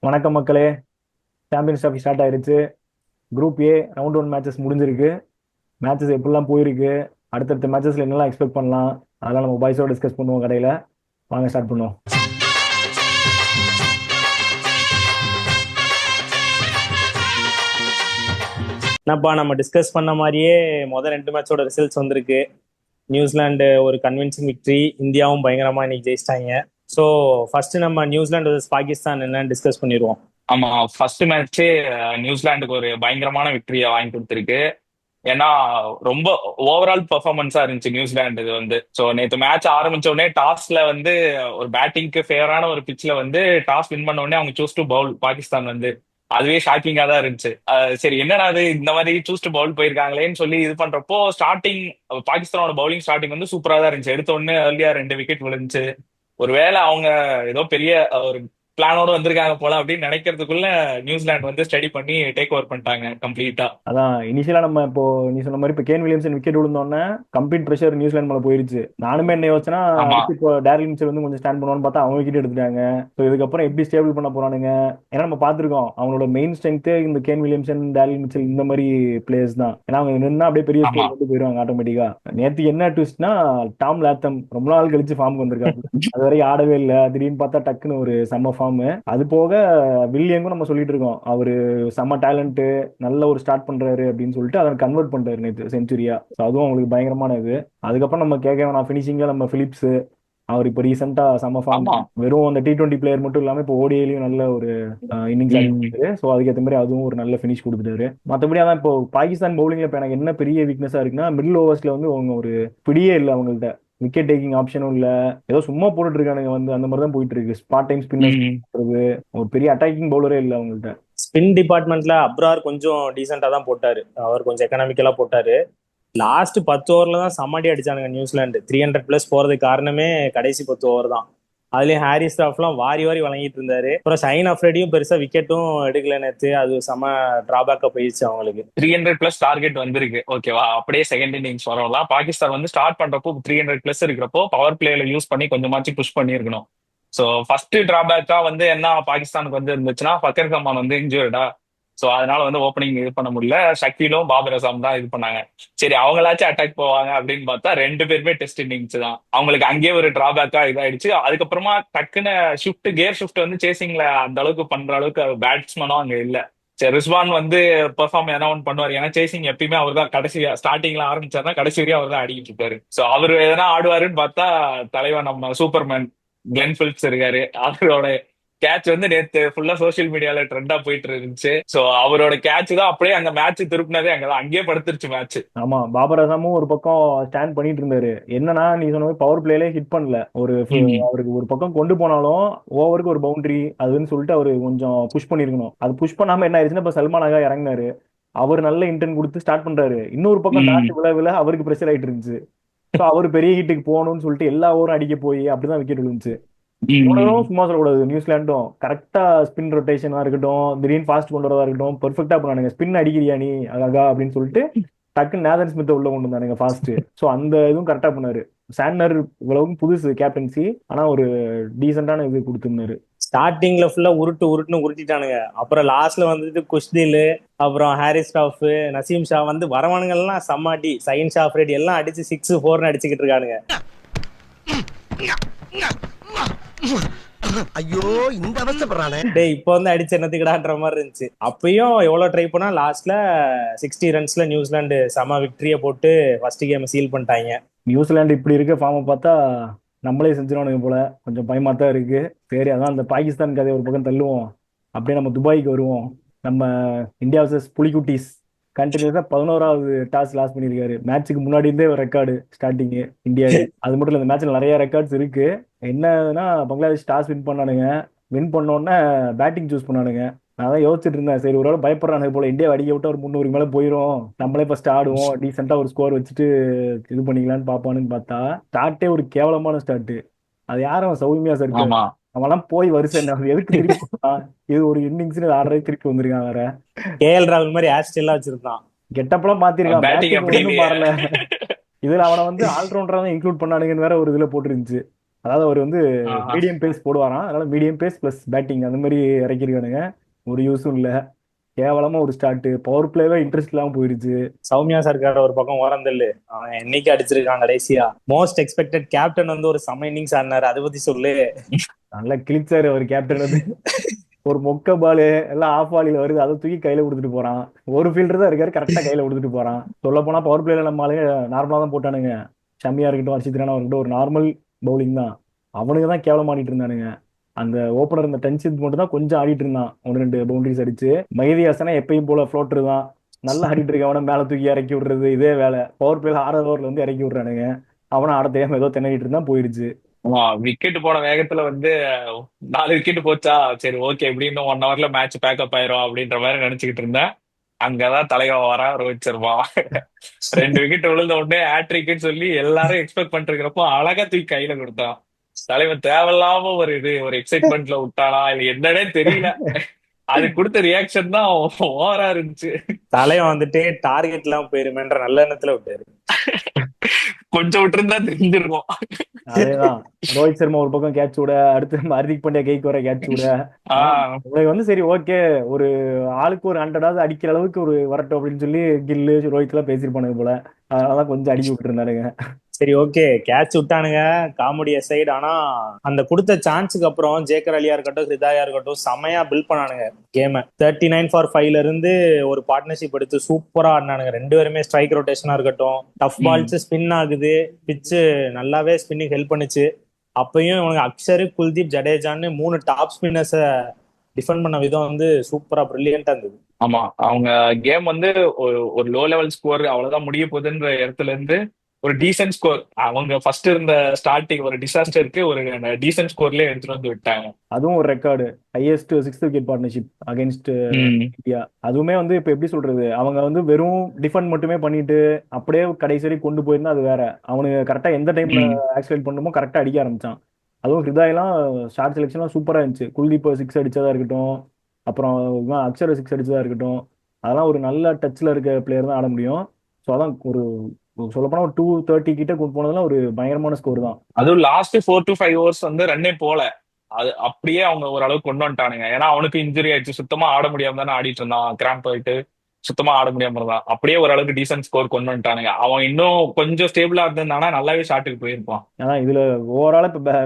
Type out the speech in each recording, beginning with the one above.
வணக்கம் மக்களே. Champions trophy start ஆயிருச்சு. Group A round one matches முடிஞ்சிருக்கு. மேட்சஸ் எப்படிலாம் போயிருக்கு, அடுத்தடுத்த மேட்சஸ்ல என்னெல்லாம் எக்ஸ்பெக்ட் பண்ணலாம், அதெல்லாம் நம்ம பாய்ஸோட டிஸ்கஸ் பண்ணுவோம் கடையில். வாங்க ஸ்டார்ட் பண்ணுவோம். என்னப்பா நம்ம டிஸ்கஸ் பண்ண மாதிரியே முதல் ரெண்டு மேட்சோட ரிசல்ட்ஸ் வந்திருக்கு. நியூசிலாந்து ஒரு கன்வின்சிங் விக்டரி, இந்தியாவும் பயங்கரமா இன்னைக்கு ஜெயிச்சிட்டாங்க. ஸோ ஃபர்ஸ்ட் நம்ம நியூசிலாந்து vs பாகிஸ்தான் என்னன்னு டிஸ்கஸ் பண்ணிடுவோம். ஆமா, ஃபர்ஸ்ட் மேட்ச்சே நியூசிலாந்துக்கு ஒரு பயங்கரமான விக்டரியை வாங்கி கொடுத்துருக்கு. ஏன்னா ரொம்ப ஓவரால் பெர்ஃபார்மன்ஸா இருந்துச்சு நியூசிலாந்து. இது வந்து ஸோ நேற்று மேட்ச் ஆரம்பிச்ச உடனே டாஸ்ல வந்து ஒரு பேட்டிங்க்கு ஃபேவரான ஒரு பிச்ல வந்து டாஸ் வின் பண்ண உடனே அவங்க சூஸ் டு பவுல் பாகிஸ்தான் வந்து அதுவே ஷாக்கிங்கா தான் இருந்துச்சு. சரி, என்னடா அது இந்த மாதிரி சூஸ் டு பவுல் போயிருக்காங்களேன்னு சொல்லி இது பண்றப்போ ஸ்டார்டிங் பாகிஸ்தானோட பவுலிங் ஸ்டார்டிங் வந்து சூப்பரா தான் இருந்துச்சு. எடுத்த உடனே ஏர்லியா 2 விக்கெட் விழுந்துச்சு. ஒருவேளை அவங்க ஏதோ பெரிய ஒரு பிளானோட வந்திருக்காங்க போல அப்படின்னு நினைக்கிறதுக்குள்ள நியூசிலாந்து வந்து ஸ்டடி பண்ணி டேக் ஓவர் பண்ணிட்டாங்க கம்ப்ளீட்டா. அதான் இனிஷியலா நம்ம இப்போ நீ சொன்ன மாதிரி இப்போ கேன் வில்லியம்சன் விக்கெட் விழுந்தோடனே கம்ப்ளீட் ப்ரெஷர் நியூசிலாந்து மேலே போயிருச்சு. நானுமே என்ன யோசனா, ஆமா, அடுத்து இப்போ டேரில் மிச்சர் வந்து கொஞ்சம் ஸ்டாண்ட் பண்ணுவான்னு பார்த்தா அவங்க விக்கெட் எடுத்துட்டாங்க. ஸோ இதுக்கப்புறம் எப்படி ஸ்டேபிள் பண்ண போறானுங்க? ஏன்னா நம்ம பார்த்துருக்கோம் அவங்களோட மெயின் ஸ்ட்ரென்த்தே இந்த கேன் வில்லியம்சன், டேரில் மிச்சல் இந்த மாதிரி பிளேயர்ஸ் தான். ஏன்னா அவங்க நின்னா அப்படியே பெரிய ஆமா. ஸ்கோர் கொண்டு போயிருவாங்க ஆட்டோமேட்டிக்கா. நேற்று என்ன ட்விஸ்ட்னா, டாம் லாத்தம் ரொம்ப நாள் கழிச்சு ஃபார்முக்கு வந்திருக்காரு. அது வரைக்கும் ஆடவே இல்லை, திடீர்னு பார்த்தா டக்குன்னு ஒரு செம்ம ஃபார்ம். அது போக வில்லியங்கும் நம்ம சொல்லிட்டு இருக்கோம், அவரு செம்ம டேலண்ட், நல்ல ஒரு ஸ்டார்ட் பண்றாரு அப்படின்னு சொல்லிட்டு அதை கன்வெர்ட் பண்றாரு நேற்று செஞ்சுரியா. ஸோ அதுவும் அவங்களுக்கு பயங்கரமான இது. அதுக்கப்புறம் நம்ம கேட்க வேணாம், ஃபினிஷிங்ல நம்ம பிலிப்ஸ், அவர் இப்போ ரீசெண்டா செம்ம ஃபார்ம். ஆமா. வெறும் அந்த T20 பிளேயர் மட்டும் இல்லாம இப்போ ஓடிஐலையும் நல்ல ஒரு இன்னிங்ஸ் ம். ஆடிட்டு. ஸோ அதுக்கேற்ற மாதிரி அதுவும் ஒரு நல்ல ஃபினிஷ் கொடுத்துட்டாரு. மற்றபடி அதான் இப்போ பாகிஸ்தான் பவுலிங்ல இப்போ எனக்கு என்ன பெரிய வீக்னஸா இருக்குன்னா, மிடில் ஓவர்ஸ்ல வந்து அவங்க ஒரு பிடியே இல்லை அவங்கள்ட்ட. விக்கெட் டேக்கிங் ஆப்ஷனும் இல்ல, ஏதோ சும்மா போட்டுட்டு இருக்கானுங்க வந்து, அந்த மாதிரி தான் போயிட்டு இருக்கு. ஸ்பாட் டைம் ஸ்பின்னர்ஸ் ம். ஒரு பெரிய அட்டாக்கிங் பவுலரே இல்லை அவங்கள்ட்ட. ஸ்பின் டிபார்ட்மெண்ட்ல அப்ரார் கொஞ்சம் டீசெண்டா தான் போட்டாரு, அவர் கொஞ்சம் எக்கனாமிக்கலா போட்டாரு. லாஸ்ட் 10 ஓவர்ல தான் சமாடி அடிச்சானுங்க நியூசிலாந்து. 300+ போறதுக்கு காரணமே கடைசி 10 ஓவர் தான். அதுலயும் ஹாரிஸ் ராஃப்லாம் வாரி வாரி வழங்கிட்டு இருந்தாரு. அப்புறம் ஷைன் அஃப்ரெடியும் பெருசா விக்கெட்டும் எடுக்கல நேத்து, அது செம டிராபேக்கா போயிடுச்சு அவங்களுக்கு. 300+ டார்கெட் வந்திருக்கு, ஓகேவா? அப்படியே செகண்ட் இன்னிங்ஸ் வரலாம். பாகிஸ்தான் வந்து ஸ்டார்ட் பண்றப்போ 300+ இருக்கிறப்போ பவர் பிளேல யூஸ் பண்ணி கொஞ்சமாச்சு புஷ் பண்ணியிருக்கணும். ஸோ ஃபர்ஸ்ட் டிராபேக்கா வந்து என்ன பாகிஸ்தானுக்கு வந்து இருந்துச்சுன்னா, ஃபக்கர் ஜமான் வந்து இன்ஜூர்டா. ஸோ அதனால வந்து ஓப்பனிங் இது பண்ண முடியல. ஷக்கீலும் பாபர் அசாம் தான் இது பண்ணாங்க. சரி, அவங்களாச்சும் அட்டாக் போவாங்க அப்படின்னு பார்த்தா 2 பேருமே டெஸ்ட் இன்னிங்ஸ் தான். அவங்களுக்கு அங்கேயே ஒரு டிராபேக்கா இதாயிடுச்சு. அதுக்கப்புறமா டக்குன்னு கியர் ஷிஃப்ட் வந்து சேசிங்ல அந்த அளவுக்கு பண்ற அளவுக்கு பேட்ஸ்மேனும் அங்க இல்ல. சரி, ரிஸ்வான் வந்து பெர்ஃபார்ம் எதனா ஒன்று பண்ணுவார். ஏன்னா சேசிங் எப்பயுமே அவர் தான் கடைசி ஸ்டார்டிங்ல ஆரம்பிச்சாருன்னா கடைசி வரையும் அவர் தான் ஆடிக்கிட்டு இருப்பாரு. ஸோ அவர் எதனா ஆடுவாருன்னு பார்த்தா தலைவன் நம்ம சூப்பர்மேன் கிளென் பிலிப்ஸ் இருக்காரு. அவரோட கேட்ச் வந்து நேத்து ஃபுல்லா சோசியல் மீடியால ட்ரெண்டா போயிட்டு இருந்துச்சு. சோ அவரோட கேட்ச் தான் அப்படியே அங்க மேட்ச் திருப்பினதே, அங்கதான் அங்கேயே படுத்துருச்சு மேட்ச். ஆமா, பாபர் அசாமும் ஒரு பக்கம் ஸ்டாண்ட் பண்ணிட்டு இருந்தாரு. என்னன்னா, நீ சொன்ன மாதிரி பவர் பிளேலே ஹிட் பண்ணல. அவருக்கு ஒரு பக்கம் கொண்டு போனாலும் ஓவருக்கு ஒரு பவுண்டரி அதுன்னு சொல்லிட்டு அவரு கொஞ்சம் புஷ் பண்ணிருக்கணும். அது புஷ் பண்ணாம என்ன ஆயிடுச்சுன்னா, இப்ப சல்மான் ஆகா இறங்கினாரு. அவர் நல்ல இன்டென்ட் கொடுத்து ஸ்டார்ட் பண்றாரு. இன்னொரு பக்கம் டாட் விழ விழ அவருக்கு பிரஷர் ஆயிட்டு இருந்துச்சு. ஸோ அவர் பெரிய ஹீட்டுக்கு போகணும்னு சொல்லிட்டு எல்லா ஓவரும் அடிக்க போய் அப்படிதான் விக்கெட் விழுந்துச்சு. இவனும் சும்மா சொல்லக்கூடாது, நியூசிலாண்டும் கரெக்டா ஸ்பின் ரொட்டேஷனா இருக்கட்டும், திடீர்னு ஃபாஸ்ட் கொண்டு வரதா இருக்கட்டும், பெர்ஃபெக்டா பண்ணானுங்க. ஸ்பின் அடிக்கிறியா நீ அழகா அப்படின்னு சொல்லிட்டு டக்குன்னு நேதன் ஸ்மித்தை உள்ள கொண்டு வந்தானுங்க ஃபாஸ்ட். ஸோ அந்த இதுவும் கரெக்டா பண்ணாரு. சாண்டனர் இவ்வளவுக்கும் புதுசு கேப்டன்சி, ஆனா ஒரு டீசென்டான இது கொடுத்துருந்தாரு. ஸ்டார்டிங்ல ஃபுல்லா உருட்டுன்னு உருட்டிட்டானுங்க. அப்புறம் லாஸ்ட்ல வந்துட்டு குஷ்தில், அப்புறம் ஹாரிஸ் ராஃப், நசீம் ஷா வந்து வரவானுங்கெல்லாம் செம்மாட்டி, சைன் ஷா அஃப்ரெடி எல்லாம் அடிச்சு 6-4 அடிச்சுக்கிட்டு இருக்கானுங்க. ஐயோ, இந்த அவஸ்தைப்படுறானே. டேய், இப்போ வந்து அடிச்ச என்னத்துக்குடான்ற மாதிரி இருந்துச்சு. அப்பயும் எவ்வளவு ட்ரை பண்ணா லாஸ்ட்ல 60 ரன்ஸ்ல நியூசிலாந்து செம விக்டரிய போட்டு ஃபர்ஸ்ட் கேம் சீல் பண்ணிட்டாங்க. நியூசிலாந்து இப்படி இருக்க ஃபார்மை பார்த்தா நம்மளே செஞ்சிருவானுங்க போல, கொஞ்சம் பயமா தான் இருக்கு. சரி, அதான் அந்த பாகிஸ்தான் கதையை ஒரு பக்கம் தள்ளுவோம். அப்படியே நம்ம துபாய்க்கு வருவோம். நம்ம இந்தியா vs புலிகுட்டீஸ் கண்டினியூஸா 11வது டாஸ் லாஸ் பண்ணியிருக்காரு. மேட்சுக்கு முன்னாடி இருந்தே ஒரு ரெக்கார்டு ஸ்டார்டிங் இந்தியாவுக்கு. அது மட்டும் இல்ல, இந்த மேட்ச்ல நிறைய ரெக்கார்ட்ஸ் இருக்கு. என்னன்னா, பங்களாதேஷ் டாஸ் வின் பண்ணானுங்க. வின் பண்ணோடனே பேட்டிங் சூஸ் பண்ணானுங்க. நான் தான் யோசிச்சுட்டு இருந்தேன், சரி ஒருவேளை பயப்படுறானுங்க போல, இந்தியா அடிக்க விட்டு ஒரு 300 மேல போயிடும், நம்மளே ஃபர்ஸ்ட் ஆடுவோம், டீசெண்டா ஒரு ஸ்கோர் வச்சுட்டு இது பண்ணிக்கலான்னு பாப்பானுன்னு பார்த்தா ஸ்டார்ட்டே ஒரு கேவலமான ஸ்டார்ட். அது யாரும் சௌமியா சர்க்கு ஆமா. அவெல்லாம் போய் வருஷம் என்ன எதுக்கு திருப்பி போனான்? இது ஒரு இன்னிங்ஸ் ஆடுறதுக்கு திருப்பி வந்திருக்கான் வேற. கேஎல் ராகுல் மாதிரி ஹேர் எல்லாம் வச்சிருந்தான். கெட்டப்பெல்லாம் மாத்திருக்கான், பேட்டிங் பேட்டிங் அப்படி ஒன்றும் இல்லையே. மாறல. இதுல அவனை வந்து ஆல்ரவுண்டரா தான் இன்க்ளூட் பண்ணானுங்கன்னு வேற ஒரு இதுல போட்டுருந்துச்சு. அதாவது அவர் வந்து ஆஹா. மீடியம் பேஸ் போடுவாராம், அதனால மீடியம் பேஸ் பிளஸ் பேட்டிங் அந்த மாதிரி இறக்கிருக்கானுங்க. ஒரு யூஸும் இல்ல, கேவலமா ஒரு ஸ்டார்ட், பவர் பிளேவே இன்ட்ரெஸ்ட் இல்லாம போயிருச்சு. சௌமியா சர்க்கார் ஒரு பக்கம் ஓரந்தல்லு, அவன் என்னைக்கு அடிச்சிருக்கான் கடைசியா. மோஸ்ட் எக்ஸ்பெக்டட் கேப்டன் வந்து ஒரு செம்ம இன்னிங்ஸ் ஆடினாரு, அதை பத்தி சொல்லு. நல்லா கிழிச்சாரு அவர் கேப்டன் வந்து. ஒரு மொக்க பாலு எல்லாம் ஆஃப் வாலியில வருது, அதை தூக்கி கையில கொடுத்துட்டு போறான். ஒரு ஃபீல்டர் தான் இருக்காரு, கரெக்டா கையில கொடுத்துட்டு போறான். சொல்ல போனா பவர் பிளேல நம்மளாலே நார்மலா தான் போட்டானுங்க. ஷமியா இருக்கட்டும், ஹர்ஷித் ராணா இருக்கட்டும், ஒரு நார்மல் பவுலிங் தான். அவனுங்க தான் கேவலம் ஆடிட்டு இருந்தானுங்க. அந்த ஓப்பனர் இந்த டென்ஷித் மட்டும் தான் கொஞ்சம் ஆடிட்டு இருந்தான், ஒன்று ரெண்டு பவுண்டரிஸ் அடிச்சு. மைதி ஹாசனா எப்பயும் போல ஃப்ளோட்டர் தான், நல்லா ஆடிட்டு இருக்க. அவனை மேல தூக்கி இறக்கி விடுறது இதே வேலை. பவர் பிளேல 6வது ஓவர்ல வந்து இறக்கி விடுறானுங்க. அவனை ஆட தெரியாம ஏதோ திணறிட்டு இருந்தான், போயிருச்சு. ஆமா, விக்கெட் போன வேகத்துல வந்து 4 விக்கெட் போச்சா, சரி ஓகே எப்படின்னு 1 ஹவர்ல மேட்ச் பேக்கப் ஆயிரும் அப்படின்ற மாதிரி நினைச்சுக்கிட்டு இருந்தேன். அங்கதான் தலைவன் வரா, ரோஹித் சர்மா. 2 விக்கெட் விழுந்த உடனே ஹேட்ரிக்னு சொல்லி எல்லாரும் எக்ஸ்பெக்ட் பண்ணிட்டு இருக்கிறப்போ அழகா தூக்கி கையில கொடுத்தான். தலைவன் தேவையில்லாம ஒரு எக்ஸைட்மெண்ட்ல விட்டானா இல்ல என்னன்னே தெரியல. அது கொடுத்த ரியாக்ஷன் தான் ஓவரா இருந்துச்சு. தலைவன் வந்துட்டு டார்கெட் எல்லாம் போயிருமேன்ற நல்ல எண்ணத்துல விட்டாரு. கொஞ்சம் விட்டுருந்தா தெரிஞ்சிருக்கும். அதேதான், ரோஹித் சர்மா ஒரு பக்கம் கேட்ச் விட, அடுத்து நம்ம ஹர்திக் பாண்டியா கைக்கு வர கேட்ச் விட. ஆஹ் உனக்கு வந்து சரி ஓகே, ஒரு ஆளுக்கு ஒரு 100 அடிக்கிற அளவுக்கு ஒரு வரட்டும் அப்படின்னு சொல்லி கில்லு ரோஹித் எல்லாம் பேசியிருப்பானுங்க போல. அதனாலதான் கொஞ்சம் அடிக்க விட்டு இருந்தானுங்க. சரி ஓகே, கேட்ச் விட்டானுங்க, காமெடி சைடு. ஆனா அந்த கொடுத்த சான்ஸுக்கு அப்புறம் ஜேக்கர் அலியா இருக்கட்டும், ஹிருதாயா இருக்கட்டும், செமையா பில்ட் பண்ணானுங்க கேமை. 39 for 5 இருந்து ஒரு பார்ட்னர்ஷிப் எடுத்து சூப்பரா ஆடினானுங்க. 2 பேருமே ஸ்ட்ரைக் ரொட்டேஷனா இருக்கட்டும், டஃப் பால்ஸ் ஸ்பின் ஆகுது, பிச்சு நல்லாவே ஸ்பின்னிங் ஹெல்ப் பண்ணுச்சு. அப்பயும் இவனுக்கு அக்ஷர், குல்தீப், ஜடேஜான்னு 3 டாப் ஸ்பின்னர்ஸை டிஃபெண்ட் பண்ண விதம் வந்து சூப்பரா பிரில்லியண்டா இருந்தது. ஆமா, அவங்க கேம் வந்து ஒரு லோ லெவல் ஸ்கோர் அவ்வளவுதான் முடிய போகுதுன்ற இடத்துல இருந்து ஒரு டீசென்ட் ஸ்கோர், அவங்க ஃபர்ஸ்ட் இருந்த ஸ்டார்டிங் ஒரு டிசாஸ்டருக்கு ஒரு டீசென்ட் ஸ்கோர்லயே எடுத்துட்டு வந்து விட்டாங்க. அதுவும் ஒரு record, highest 6th wicket partnership against ம். இந்தியா. அதுவுமே வந்து இப்ப எப்படி சொல்றது, அவங்க வந்து வெறும் டிஃபெண்ட் மட்டுமே பண்ணிட்டு அப்படியே கடைசி வரைக்கும் கொண்டு போயிருந்தா அது வேற. அவனுக்கு கரெக்டா எந்த டைம்ல ம். ஆக்சிலேட் பண்ணணுமோ கரெக்டா அடிக்க ஆரம்பிச்சான். அதுவும் ஹிருதாயெல்லாம் ஷார்ட் செலெக்ஷன்லாம் சூப்பரா இருந்துச்சு. குல்தீப் 6 அடிச்சதா இருக்கட்டும், அப்புறம் இவன் அக்ஷர் 6 அடிச்சதா இருக்கட்டும், அதெல்லாம் ஒரு நல்ல டச்ல இருக்க பிளேயர் தான் ஆட முடியும். ஸோ அதான் ஒரு சொல்லப்போனா ஒரு 230 கிட்ட கொண்டு போனதெல்லாம் ஒரு பயங்கரமான ஸ்கோர் தான். அதுவும் லாஸ்ட் 4 to 5 hours வந்து ரன்னே போல. அது அப்படியே அவங்க ஓரளவுக்கு கொண்டு வந்துட்டானுங்க. ஏன்னா அவனுக்கு இன்ஜுரி ஆயிடுச்சு, சுத்தமா ஆட முடியாம தானே ஆடிட்டு இருந்தான், கிராம்ப் போயிட்டு சுத்தமா ஆட முடியாம இருந்தான். அப்படியே ஓரளவுக்கு டீசென்ட் ஸ்கோர் கொண்டு வந்துட்டானுங்க. அவன் இன்னும் கொஞ்சம் ஸ்டேபிளா இருந்திருந்தானா நல்லாவே ஷாட்டுக்கு போயிருப்பான். ஆனா இதுல ஓவராலா இப்ப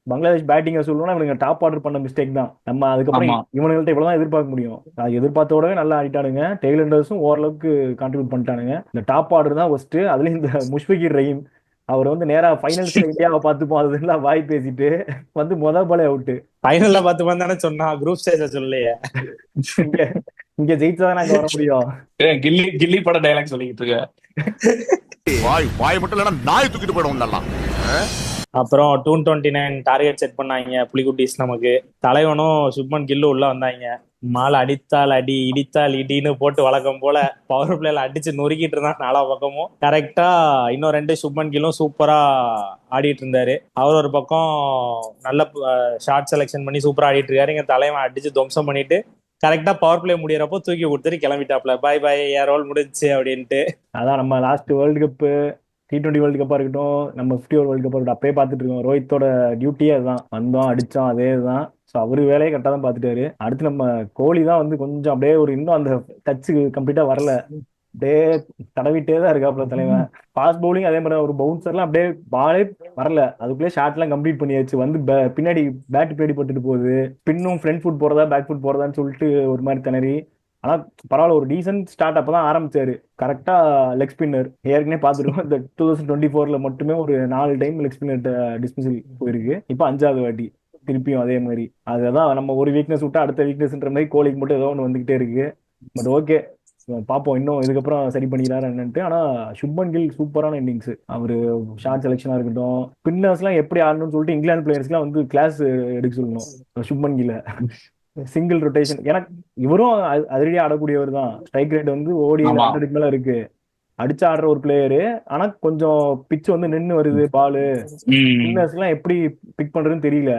பங்களாதேஷ் பேட்டிங்கை சொல்லணும்னா இவனுங்க டாப் ஆர்டர் பண்ண மிஸ்டேக் தான். நம்ம அதுக்கப்புறம் ஆமா. இவனுங்கள்ட்ட இவ்வளவுதான் எதிர்பார்க்க முடியும். அது எதிர்பார்த்தோடவே நல்லா ஆடிட்டானுங்க. டெய்லண்டர்ஸும் ஓரளவுக்கு கான்ட்ரிபியூட் பண்ணிட்டானுங்க. இந்த டாப் ஆர்டர் தான் ஃபர்ஸ்ட். அதுலயும் இந்த முஷ்பிகிர் ரஹீம், அவர் வந்து நேரா ஃபைனல்ஸ்ல இந்தியாவை பார்த்து போனதுலாம் வாய் பேசிட்டு வந்து பாலே அவுட்டு. ஃபைனல்ல பார்த்து வந்தானே சொன்னா, குரூப் ஸ்டேஜ சொல்லலையே. இங்க இங்க ஜெயிச்சாதான் நாங்க வர முடியும். கில்லி கில்லி பட டைலாக் சொல்லிட்டு இருக்க. வாய் மட்டும் இல்லைன்னா நாய் தூக்கிட்டு போயிடும் நல்லா. அப்புறம் 229 டார்கெட் செட் பண்ணாங்க புலிகுட்டீஸ் நமக்கு. தலைவனும் சுப்மன் கில்லு உள்ள வந்தாங்க. மாலை அடித்தால் அடி, இடித்தால் இடின்னு போட்டு வழக்கம் போல பவர் பிளேல அடிச்சு நொறுக்கிட்டு இருந்தான் 4 பக்கமும். கரெக்டா இன்னும் 2 சுப்மன் கில்லும் சூப்பரா ஆடிட்டு இருந்தாரு. அவர் ஒரு பக்கம் நல்ல ஷார்ட் செலெக்ஷன் பண்ணி சூப்பரா ஆடிட்டு இருக்காரு. இங்க தலைவன் அடிச்சு துவம்சம் பண்ணிட்டு கரெக்டா பவர் பிளே முடியறப்போ தூக்கி கொடுத்துட்டு கிளம்பிட்டாப்ல, பாய் பாய் என் ரோல் முடிஞ்சுச்சு அப்படின்ட்டு. அதான் நம்ம last world cup, T20 world கப்பா இருக்கட்டும், நம்ம 50 ஓவர் வேர்ல்டு கப்பா இருக்கட்டும், அப்பயே பார்த்துட்டு இருக்கோம். ரோஹித்தோட டியூட்டியே அதுதான், வந்தோம் அடிச்சோம் அதே தான். ஸோ அவரு வேலையை கரெக்டாக தான் பார்த்துட்டாரு. அடுத்து நம்ம கோலி தான் வந்து கொஞ்சம் அப்படியே ஒரு இன்னும் அந்த டச்சு கம்ப்ளீட்டா வரல, அப்படியே தடவிட்டே தான் இருக்காப்புல தலைவன். ஃபாஸ்ட் பவுலிங் அதே மாதிரி, ஒரு பவுன்சர்லாம் அப்படியே பாலே வரல, அதுக்குள்ளே ஷாட்லாம் கம்ப்ளீட் பண்ணியாச்சு. வந்து பின்னாடி பேட் பின்னாடி பட்டுட்டு போகுது, பின்னும் ஃப்ரண்ட் ஃபுட் போறதா பேக் ஃபுட் போறதான்னு சொல்லிட்டு ஒரு மாதிரி திணறி. ஆனா பரவாயில்ல, ஒரு டீசென்ட் ஸ்டார்ட் அப்பதான் ஆரம்பிச்சாரு. கரெக்டா லெக் ஸ்பின்னர் ஏற்கனவே பார்த்துருக்கோம், இந்த 2024 மட்டுமே ஒரு 4 டைம் லெக் ஸ்பின்னர் டிஸ்மிசல் போயிருக்கு. இப்போ 5வது வாட்டி திருப்பியும் அதே மாதிரி. அதுதான் நம்ம ஒரு வீக்னஸ் விட்டா அடுத்த வீக்னஸ்ன்ற மாதிரி கோலிக்கு மட்டும் ஏதோ ஒன்று வந்துகிட்டே இருக்கு. பட் ஓகே, பார்ப்போம் இன்னும் இதுக்கப்புறம் சரி பண்ணிக்கிறாரு என்னன்ட்டு. ஆனா சுப்மன் கில் சூப்பரான இன்னிங்ஸ். அவரு ஷார்ட் செலெக்ஷனா இருக்கட்டும், ஸ்பின்னர்ஸ் எல்லாம் எப்படி ஆடணும்னு சொல்லிட்டு இங்கிலாந்து பிளேயர்ஸ்லாம் வந்து கிளாஸ் எடுக்க சொல்லணும். சுப்மன் கில்ல சிங்கிள் ரொட்டேஷன், எனக்கு இவரும் அதிரடியா ஆடக்கூடியவர் தான். ஸ்ட்ரைக் ரேட் வந்து ஓடியில் 100க்கு மேல இருக்கு, அடிச்சு ஆடுற ஒரு பிளேயரு. ஆனா கொஞ்சம் பிச் வந்து நின்று வருது பாலு, ஸ்பின்னர்ஸ் எல்லாம் எப்படி பிக் பண்றதுன்னு தெரியல.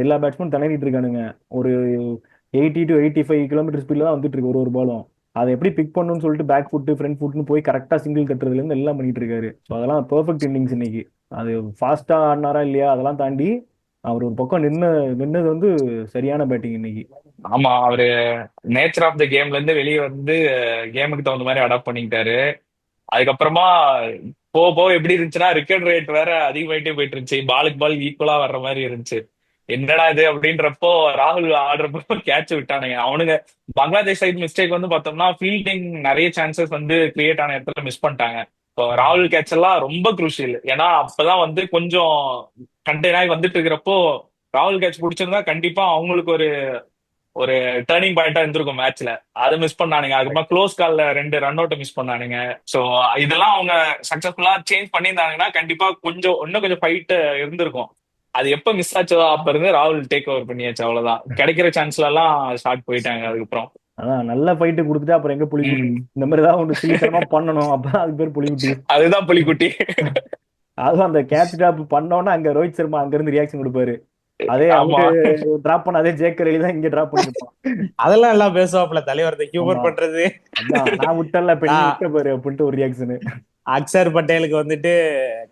எல்லா பேட்ஸ்மேன் திணறிட்டு இருக்கானுங்க. ஒரு 80 to 85 கிலோமீட்டர் ஸ்பீட்ல தான் வந்துட்டு இருக்கு ஒரு பாலும். அதை எப்படி பிக் பண்ணணும்னு சொல்லிட்டு பேக் ஃபுட் ஃப்ரண்ட் ஃபுட்னு போய் கரெக்டா சிங்கிள் கட்டுறதுல இருந்து எல்லாம் பண்ணிட்டு இருக்காரு. ஸோ அதெல்லாம் பெர்ஃபெக்ட் இன்னிங்ஸ் இன்னைக்கு. அது ஃபாஸ்டா ஆடினாரா இல்லையா அதெல்லாம் தாண்டி அவர் ஒரு பக்கம் நின்னது வந்து சரியான பேட்டிங் இன்னைக்கு. ஆமா, அவரு நேச்சர் ஆஃப் த கேம்ல இருந்து வெளியே வந்து கேமுக்கு தகுந்த மாதிரி அடாப்ட் பண்ணிக்கிட்டாரு. அதுக்கப்புறமா போக போக எப்படி இருந்துச்சுன்னா ரிக்கெட் ரேட் வேற அதிகமாயிட்டே போயிட்டு இருந்துச்சு, பாலுக்கு பால் ஈக்குவலா வர்ற மாதிரி இருந்துச்சு. என்னடா இது அப்படின்றப்போ ராகுல் ஆடுறப்போ கேட்ச் விட்டானுங்க அவனுங்க. பங்களாதேஷ் சைடு மிஸ்டேக் வந்து பார்த்தோம்னா ஃபீல்டிங் நிறைய சான்சஸ் வந்து கிரியேட் ஆன இடத்துல மிஸ் பண்ணிட்டாங்க. இப்போ ராகுல் கேட்ச் எல்லாம் ரொம்ப குரூஷியல், ஏன்னா அப்பதான் வந்து கொஞ்சம் கண்டெயின் ஆகி வந்துட்டு இருக்கிறப்போ ராகுல் கேட்ச் பிடிச்சிருந்தா கண்டிப்பா அவங்களுக்கு ஒரு ஒரு டேர்னிங் பாயிண்டா இருந்திருக்கும் மேட்ச்ல. அதை மிஸ் பண்ணானுங்க. அதுக்கப்புறமா க்ளோஸ் கால்ல 2 ரன் அவுட் மிஸ் பண்ணானுங்க. சோ இதெல்லாம் அவங்க சக்சஸ்ஃபுல்லா சேஞ்ச் பண்ணியிருந்தாங்கன்னா கண்டிப்பா இன்னும் கொஞ்சம் ஃபைட் இருந்திருக்கும். அது எப்ப மிஸ் ஆச்சோ அப்ப இருந்து ராகுல் டேக் ஓவர் பண்ணியாச்சு, அவ்வளவுதான். கிடைக்கிற சான்ஸ்ல எல்லாம் ஷார்ட் போயிட்டாங்க அதுக்கப்புறம். அதான் நல்ல ஃபைட்டு கொடுத்துட்டு அப்புறம் எங்க புலிக்குட்டி இந்த மாதிரி ஏதாவது ஒன்று சிலித்தனமா பண்ணணும், அப்பதான் அதுக்கு பேர் புலிக்குட்டி. அதுதான் புலிக்குட்டி. அதுவும் அந்த கேட்ச் டிராப் பண்ணோன்னா அங்க ரோஹித் சர்மா அங்க இருந்து ரியாக்ஷன் கொடுப்பாரு. அதே ஆமா, அவரு டிராப் பண்ண அதே ஜேக்கர் அலி தான் இங்க டிராப் பண்ணிருப்பான். அதெல்லாம் எல்லாம் பேசுவாப்ல தலைவர் ஹியூமர் ஆமா. பண்றது. அதான் நான் விட்டல இப்ப நீ நான் விட்ட பாரு அப்படின்ட்டு ஒரு ரியாக்ஷனு. அக்ஷர் பட்டேலுக்கு வந்துட்டு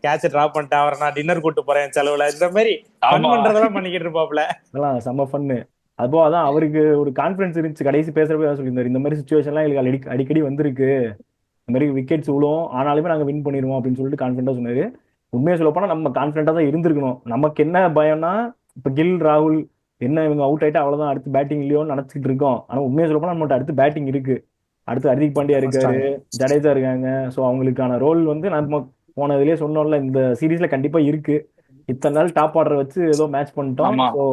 கேட்ச் டிராப் பண்ணிட்டு அவரை நான் டின்னர் கூட்டு போறேன் செலவுல, இந்த மாதிரி ஃபன் ஆமா. பண்றதெல்லாம் பண்ணிக்கிட்டு இருப்பாப்ல. அதெல்லாம் செம்ம ஃபன்னு. அப்போ அதான் அவருக்கு ஒரு கான்பிடன்ஸ் இருந்துச்சு. கடைசி பேசுறப்ப அதான் சொல்லியிருந்தாரு, இந்த மாதிரி சுச்சுவேஷன்லாம் எங்களுக்கு அடிக்கடி வந்திருக்கு, இந்த மாதிரி விக்கெட்ஸ் விழும் ஆனாலுமே நாங்க வின் பண்ணிடுவோம் அப்படின்னு சொல்லிட்டு கான்ஃபிடண்டா சொன்னாரு. உண்மையை சொல்ல போனா நம்ம கான்ஃபிடண்டா தான் இருந்திருக்கணும். நமக்கு என்ன பயம்னா இப்ப கில் ராகுல் என்ன இவங்க அவுட் ஆயிட்டா அவ்வளவுதான், அடுத்து பேட்டிங் இல்லையோன்னு நினைச்சிட்டு இருக்கோம். ஆனா உண்மையை சொல்ல போனா நம்மகிட்ட அடுத்து பேட்டிங் இருக்கு. அடுத்து ஹர்திக் பாண்டியா இருக்காரு, ஜடேஜா இருக்காங்க. ஸோ அவங்களுக்கான ரோல் வந்து நம்ம போனதுலயே சொன்னோம்ல, இந்த சீரீஸ்ல கண்டிப்பா இருக்கு. இத்தனை நாள் டாப் ஆர்டர் வச்சு ஏதோ மேட்ச் பண்ணிட்டோம். ஆமா, ஸோ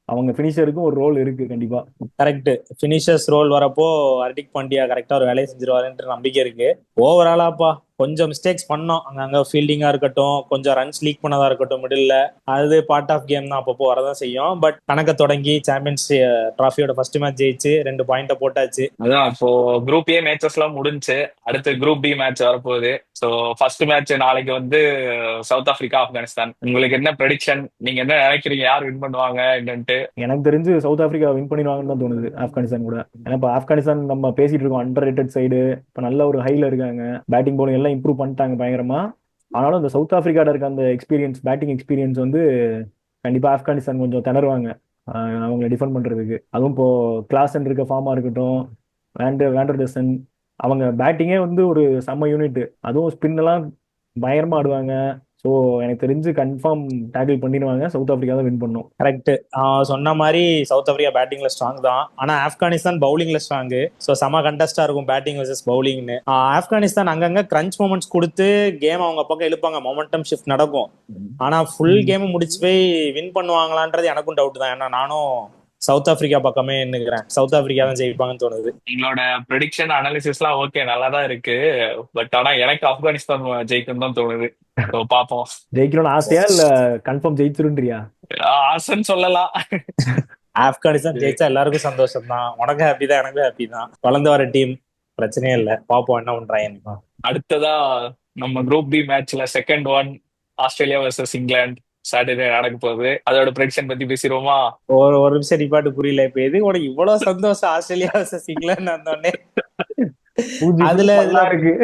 அவங்க ஃபினிஷருக்கும் ஒரு ரோல் இருக்கு கண்டிப்பா. கரெக்ட். பினிஷர்ஸ் ரோல் வரப்போ ஹர்திக் பாண்டியா கரெக்டா ஒரு வேலையை செஞ்சிருவாருன்ற நம்பிக்கை இருக்கு. ஓவராலாப்பா கொஞ்சம் மிஸ்டேக்ஸ் பண்ணோம் அங்கங்க, ஃபீல்டிங்கா இருக்கட்டும், கொஞ்சம் ரன்ஸ் லீக் பண்ணதா இருக்கட்டும் மிடில், அது பார்ட் ஆஃப் கேம் தான், அப்பப்போ வரதான் செய்யும். பட் கணக்க தொடங்கி சாம்பியன்ஸ் டிராஃபியோட ஃபர்ஸ்ட் மேட்ச் ஜெயிச்சு 2 பாயிண்ட போட்டாச்சு. அதான் இப்போ குரூப் ஏ மேட்சஸ் எல்லாம் முடிஞ்சு அடுத்து குரூப் பி மேட்ச் வரப்போகுது. ஸோ ஃபர்ஸ்ட் மேட்ச் நாளைக்கு வந்து சவுத் ஆப்பிரிக்கா ஆப்கானிஸ்தான். உங்களுக்கு என்ன ப்ரெடிக்ஷன்? நீங்க என்ன நினைக்கிறீங்க, யார் வின் பண்ணுவாங்க என்னன்ட்டு? எனக்கு தெரிஞ்சு சவுத் ஆப்பிரிக்கா வின் பண்ணிடுவாங்கன்னு தான் தோணுது ஆப்கானிஸ்தான் கூட. ஏன்னா இப்போ ஆப்கானிஸ்தான் நம்ம பேசிட்டு இருக்கோம் அண்டர் ரேட்டட் சைடு, இப்போ நல்ல ஒரு ஹைல இருக்காங்க, பேட்டிங் பவுலிங் எல்லாம் இம்ப்ரூவ் பண்ணிட்டாங்க பயங்கரமா. ஆனாலும் இந்த சவுத் ஆப்பிரிக்கால இருக்க அந்த எக்ஸ்பீரியன்ஸ், பேட்டிங் எக்ஸ்பீரியன்ஸ் வந்து கண்டிப்பா ஆப்கானிஸ்தான் கொஞ்சம் திணறுவாங்க அவங்களை டிஃபெண்ட் பண்றதுக்கு. அதுவும் இப்போ கிளாசன் இருக்க ஃபார்மா இருக்கட்டும், வேண்டர்டசன், அவங்க பேட்டிங்கே வந்து ஒரு செம்ம யூனிட். அதுவும் ஸ்பின் எல்லாம் பயங்கரமா ஆடுவாங்க. ஸோ எனக்கு தெரிஞ்சு கன்ஃபார்ம் டேக்கிள் பண்ணிடுவாங்க, சவுத் ஆப்பிரிக்கா தான் வின் பண்ணும். கரெக்ட். சொன்ன மாதிரி சவுத் ஆப்பிரிக்கா பேட்டிங்ல ஸ்ட்ராங் தான், ஆனா ஆப்கானிஸ்தான் பவுலிங்ல ஸ்ட்ராங். ஸோ செம கண்டஸ்டா இருக்கும் பேட்டிங் வர்சஸ் பவுலிங்னு. ஆப்கானிஸ்தான் அங்கங்க கிரன்ச் மொமெண்ட்ஸ் கொடுத்து கேம் அவங்க பக்கம் இழுப்பாங்க, மொமெண்டம் ஷிஃப்ட் நடக்கும். ஆனா ஃபுல் கேம் முடிச்சு போய் வின் பண்ணுவாங்களான்றது எனக்கும் டவுட் தான். ஏன்னா நானும் சவுத் ஆப்பிரிக்கா பக்கமே நினைக்கிறேன், சவுத் ஆப்பிரிக்கா தான் ஜெயிப்பாங்கன்னு தோணுது. எங்களோட ப்ரெடிக்ஷன் அனாலிசிஸ் எல்லாம் ஓகே, நல்லா தான் இருக்கு. பட் ஆனா எனக்கு ஆப்கானிஸ்தான் ஜெயிக்கும் தான் தோணுது. ஸோ பாப்போம். ஜெயிக்கணும்னு ஆசையா இல்ல கன்ஃபார்ம் ஜெயிச்சிருன்றியா? ஆசைன்னு சொல்லலாம். ஆப்கானிஸ்தான் ஜெயிச்சா எல்லாருக்கும் சந்தோஷம் தான், உனக்கு ஹாப்பி தான், எனக்கும் ஹாப்பி தான். வளர்ந்து வர டீம், பிரச்சனையே இல்லை. பாப்போம் என்ன பண்றாங்க. அடுத்ததா நம்ம குரூப் பி மேட்ச்ல second one Australia versus England Saturday நடக்க போகுது. அதோட ப்ரெடிக்ஷன் பத்தி பேசிடுவோமா? ஒரு நிமிஷம் நிப்பாட்டு, புரியல. இப்ப எது உனக்கு இவ்வளவு சந்தோஷம் ஆஸ்திரேலியா வர்சஸ் இங்கிலாந்து வந்தோடனே? அதுல இருக்கு.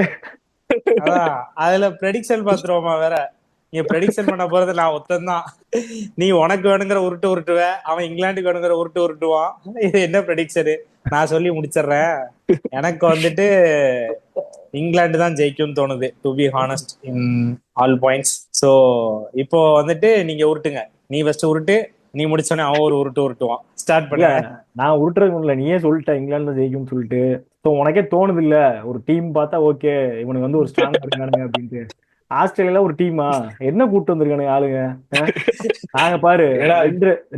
அதான் அதுல ப்ரெடிக்ஷன் பாத்துருவோமா வேற? நீங்க ப்ரெடிக்ஷன் பண்ண போறது நான் ஒத்தந்தான். நீ உனக்கு வேணுங்கிற உருட்டு உருட்டுவ, அவன் இங்கிலாந்துக்கு வேணுங்கிற உருட்டு உருட்டுவான். இது என்ன ப்ரெடிக்ஷனு? நான் சொல்லி முடிச்சிடுறேன். எனக்கு வந்துட்டு இங்கிலாந்து தான் ஜெயிக்கும்னு தோணுது, to be honest, in all points. So இப்போ வந்துட்டு நீங்க உருட்டுங்க. நீ ஃபர்ஸ்ட் உருட்டு, நீ முடிச்சோடனே அவன் ஒரு உருட்டு உருட்டுவான். ஸ்டார்ட் பண்ண. நான் உருட்டுறது இல்ல, நீயே சொல்லிட்ட இங்கிலாந்து ஜெயிக்கும்னு சொல்லிட்டு. ஸோ உனக்கே தோணுது இல்ல ஒரு டீம் பார்த்தா ஓகே இவனுக்கு வந்து ஒரு ஸ்ட்ராங் இருக்கானுங்க அப்படின்ட்டு. ஆஸ்திரேலியால ஒரு டீமா என்ன கூட்டு வந்திருக்கானுங்க ஆளுங்க. நாங்க பாரு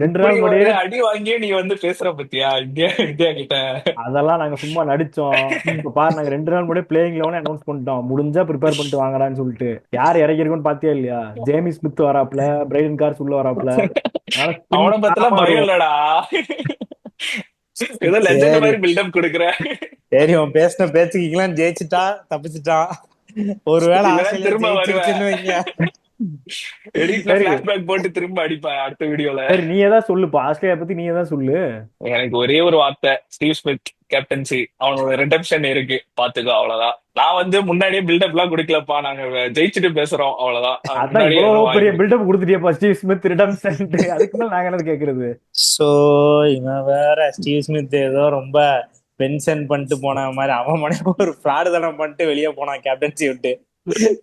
ரெண்டு நாள் முன்னாடியே அடி வாங்கியே நீ வந்து பேசுற பத்தியா இந்தியா கிட்ட. அதெல்லாம் நாங்க சும்மா நடிச்சோம். இப்ப பாரு நாங்க 2 நாள் முன்னாடியே பிளேயிங் லெவனே அனௌன்ஸ் பண்ணிட்டோம், முடிஞ்சா ப்ரிப்பேர் பண்ணிட்டு வாங்கலாம்னு சொல்லிட்டு. யார் இறங்கிருக்குன்னு பாத்தியா இல்லையா? ஜேமி ஸ்மித் வராப்ல, பிரைடன் கார்ஸ் உள்ள வராப்ல. அவனை பத்திலாம் பயம் இல்லடா, ஏதோ லெஜெண்ட் மாதிரி பில்டப் கொடுக்குற. சரி, அவன் பேசின பேச்சுக்கு இங்கிலாந்து ஜெயிச்சுட்டா தப்பிச்சுட்டான். ஒருவேளை திரும்ப வருவேன் போட்டு திரும்ப அடிப்பேன் அடுத்த வீடியோல. நீ ஏதாவது சொல்லுப்பா, ஆஸ்திரேலியா பத்தி நீ ஏதாவது சொல்லு. எனக்கு ஒரே ஒரு வார்த்தை, ஸ்டீவ் ஸ்மித் கேப்டன்சி, அவனோட ரிடம்ஷன் இருக்கு பாத்துக்கோ, அவ்வளவுதான். நான் வந்து முன்னாடியே பில்டப் எல்லாம் குடுக்கலப்பா, நாங்க ஜெயிச்சுட்டு பேசுறோம், அவ்வளவுதான். அதான் முன்னாடியே இவ்வளவு பெரிய வாங்கி பில்டப் கொடுத்துட்டியப்பா ஸ்டீவ் ஸ்மித் ரிடம்சன், அதுக்கு மேல நாங்க என்ன கேக்குறது. சோ இவன் வேற ஸ்டீவ் ஸ்மித் ஏதோ ரொம்ப பென்ஷன் பண்ணிட்டு போன மாதிரி அவன் மனைவி ஒரு ஃப்ராடுதனம் பண்ணிட்டு வெளியே போனான் கேப்டன்சி விட்டு.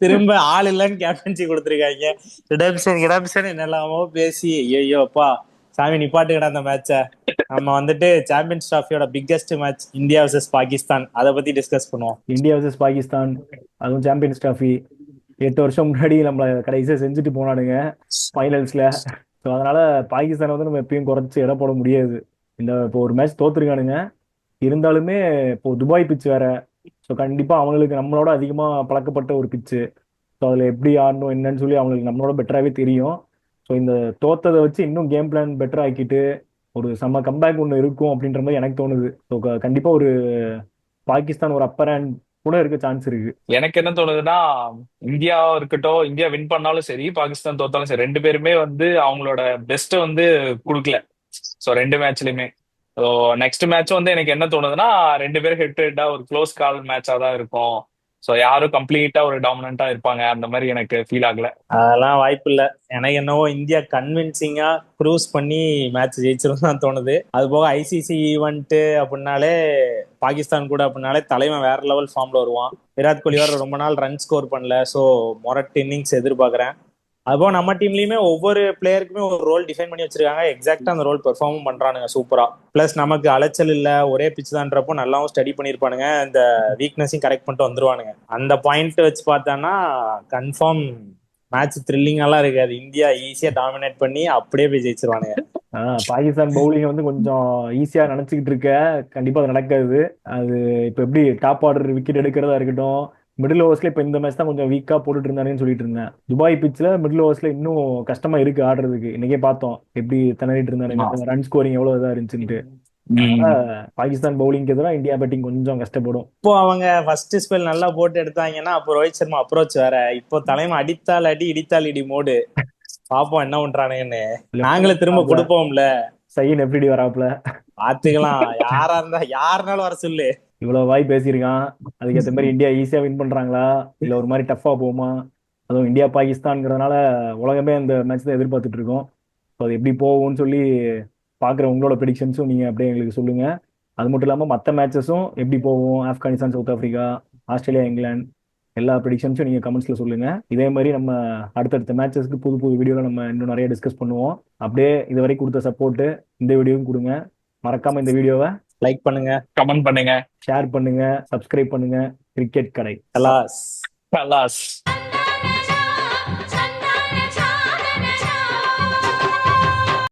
திரும்ப ஆள் இல்லைன்னு கேப்டன்சி கொடுத்துருக்காங்க. ரிடம்ஷன் என்னெல்லாமோ பேசி ஐயோப்பா சாமி நிப்பாட்டுக்கடா அந்த மேட்சை. நம்ம வந்துட்டு சாம்பியன்ஸ் டிராஃபியோட biggest match India vs Pakistan, அதை பத்தி டிஸ்கஸ் பண்ணுவோம். இந்தியா vs பாகிஸ்தான், அதுவும் சாம்பியன்ஸ் டிராஃபி 8 வருஷம் முன்னாடி நம்மள கடைசியா செஞ்சுட்டு போனானுங்க ஃபைனல்ஸ்ல. ஸோ அதனால பாகிஸ்தான் வந்து நம்ம எப்பயும் குறைச்சு எடை போட முடியாது. இப்போ ஒரு மேட்ச் தோத்துருக்கானுங்க, இருந்தாலுமே இப்போ துபாய் பிச் வேற. ஸோ கண்டிப்பா அவங்களுக்கு நம்மளோட அதிகமா பழக்கப்பட்ட ஒரு பிச்சு. ஸோ அதுல எப்படி ஆடணும் என்னன்னு சொல்லி அவங்களுக்கு நம்மளோட பெட்டராகவே தெரியும். ஸோ இந்த தோத்ததை வச்சு இன்னும் கேம் பிளான் பெட்டர் ஆக்கிட்டு ஒரு செம்ம கம்பேக் ஒன்று இருக்கும் அப்படின்ற மாதிரி எனக்கு தோணுது. ஸோ கண்டிப்பா ஒரு பாகிஸ்தான் ஒரு அப்பர் ஹேண்ட் கூட இருக்க சான்ஸ் இருக்கு. எனக்கு என்ன தோணுதுன்னா, இந்தியா இருக்கட்டும், இந்தியா வின் பண்ணாலும் சரி, பாகிஸ்தான் தோத்தாலும் சரி, ரெண்டு பேருமே வந்து அவங்களோட பெஸ்ட்டை வந்து கொடுக்கல. ஸோ ரெண்டு மேட்ச்லயுமே. ஸோ நெக்ஸ்ட் மேட்ச் வந்து எனக்கு என்ன தோணுதுன்னா, ரெண்டு பேரும் ஹெட் டு ஹெட்டா ஒரு க்ளோஸ் கால் மேட்சா தான் இருக்கும். ஸோ யாரும் கம்ப்ளீட்டா ஒரு டாமினண்டா இருப்பாங்க அந்த மாதிரி எனக்கு ஃபீல் ஆகல. அதெல்லாம் வாய்ப்பு இல்லை. எனக்கு என்னவோ இந்தியா கன்வின்சிங்கா க்ரூஸ் பண்ணி மேட்ச் ஜெயிச்சிரும் தான் தோணுது. அது போக ஐசிசி ஈவெண்ட் அப்படின்னாலே பாகிஸ்தான் கூட அப்படின்னாலே தலைவன் வேற லெவல் ஃபார்ம்ல வருவான். விராட் கோலி வேற ரொம்ப நாள் ரன் ஸ்கோர் பண்ணல. ஸோ மொரட் இன்னிங்ஸ் எதிர்பார்க்குறேன். அதுபோக நம்ம டீம்லயுமே ஒவ்வொரு பிளேயருக்குமே ஒரு ரோல் டிஃபைன் பண்ணி வச்சிருக்காங்க. எக்ஸாக்டா அந்த ரோல் பெர்ஃபார்மும் பண்றானுங்க சூப்பரா. பிளஸ் நமக்கு அலைச்சல் இல்ல, ஒரே பிச் தான்றப்போ நல்லாவும் ஸ்டடி பண்ணிருப்பானுங்க. இந்த வீக்னஸையும் கரெக்ட் பண்ணிட்டு வந்துருவானுங்க. அந்த பாயிண்ட் வச்சு பார்த்தான்னா கன்ஃபார்ம் மேட்ச் த்ரில்லிங்காலாம் இருக்காது. இந்தியா ஈஸியா டாமினேட் பண்ணி அப்படியே போய் ஜெயிச்சிருவானுங்க. பாகிஸ்தான் பவுலிங் வந்து கொஞ்சம் ஈஸியா நினைச்சுக்கிட்டு இருக்க, கண்டிப்பா அது நடக்காது. அது இப்ப எப்படி டாப் ஆர்டர் விக்கெட் எடுக்கிறதா இருக்கட்டும், மிடில் ஓவர்ஸ்ல இப்ப இந்த மேட்ச் தான் கொஞ்சம் வீக்கா போட்டுட்டு இருந்தாருன்னு சொல்லிட்டு இருந்தேன். துபாய் பிச்ல மிடில் ஓவர்ஸ்ல இன்னும் கஷ்டமா இருக்கு ஆடுறதுக்கு. இன்னைக்கே பார்த்தோம் எப்படி திணறிட்டு இருந்தானுங்க, ரன் ஸ்கோரிங் எவ்வளவு இதா இருந்துச்சுன்ட்டு. பாகிஸ்தான் பவுலிங்க்கு எதிராக இந்தியா பேட்டிங் கொஞ்சம் கஷ்டப்படும். இப்போ அவங்க ஃபர்ஸ்ட் ஸ்பெல் நல்லா போட்டு எடுத்தாங்கன்னா அப்போ ரோஹித் சர்மா அப்ரோச் வேற. இப்போ தலைமை அடித்தால் அடி இடித்தால் இடி மோடு. பாப்போம் என்ன பண்றானுங்கன்னு. நாங்களும் திரும்ப கொடுப்போம்ல. சைன் எப்படி வராப்ல பாத்துக்கலாம். யாரா இருந்தா யாருனாலும் வர சொல்லு. இவ்வளவு வாய் பேசியிருக்கான், அதுக்கேற்ற மாதிரி இந்தியா ஈஸியா வின் பண்றாங்களா இல்ல ஒரு மாதிரி டஃபா போகுமா? அதுவும் இந்தியா பாகிஸ்தான்ங்கிறதுனால உலகமே அந்த மேட்ச் தான் எதிர்பார்த்துட்டு இருக்கோம். ஸோ அது எப்படி போகும்னு சொல்லி பார்க்குற உங்களோட ப்ரெடிக்ஷன்ஸும் நீங்க அப்படியே எங்களுக்கு சொல்லுங்க. அது மட்டும் இல்லாமல் மற்ற மேட்சஸும் எப்படி போகும், Afghanistan south Africa, Australia England, எல்லா ப்ரெடிக்ஷன்ஸும் நீங்க கமெண்ட்ஸ்ல சொல்லுங்க. இதே மாதிரி நம்ம அடுத்தடுத்த மேட்சஸ்க்கு புது புது வீடியோவில் நம்ம இன்னும் நிறைய டிஸ்கஸ் பண்ணுவோம். அப்படியே இதுவரை கொடுத்த சப்போர்ட்டு இந்த வீடியோவும் கொடுங்க. மறக்காம இந்த வீடியோவை லைக் பண்ணுங்க, கமெண்ட் பண்ணுங்க, ஷேர் பண்ணுங்க, சப்ஸ்கிரைப் பண்ணுங்க. கிரிக்கெட் கடை. கலாஸ். கலாஸ்.